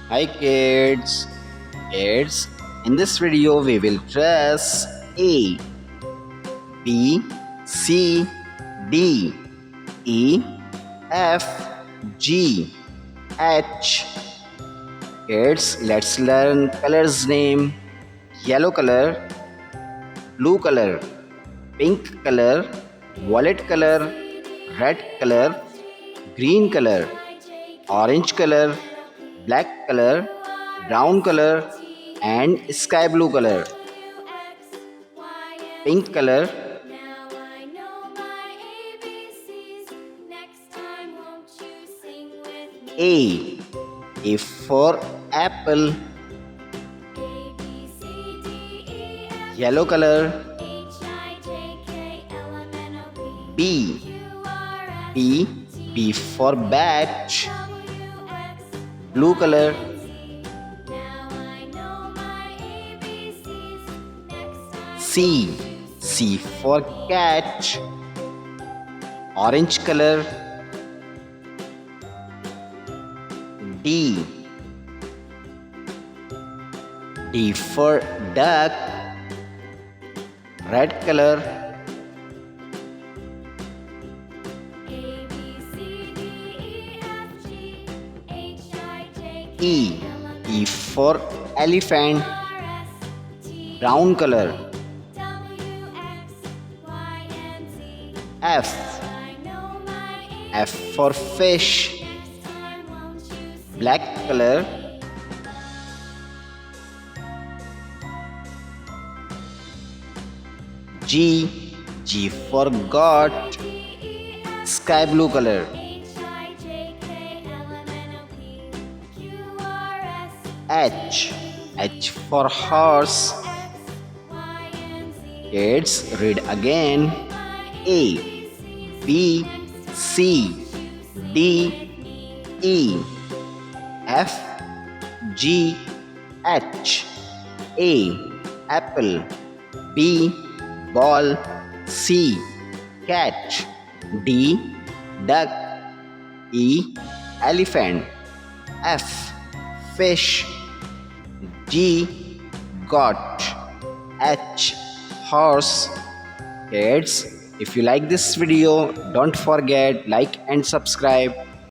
Hi kids. Kids, in this video we will trace A, B, C, D, E, F, G, H. Kids, let's learn colors name. Yellow color, blue color, pink color, violet color, red color, green color, orange color, black color, brown color, and sky blue color. Pink color, A. A for apple. Yellow color, B. B. B for bat. Blue color, C. C for cat. Orange color, D. D for duck. Red color, E. E for elephant. Brown color, F. F for fish. Black color, G. G for goat. Sky blue color, H. H for horse. Kids, read again. A, B, C, D, E, F, G, H. A. Apple. B. Ball. C. Cat. D. Duck. E. Elephant. F. Fish. G. Goat. H. Horse. Kids, if you like this video, don't forget like and subscribe.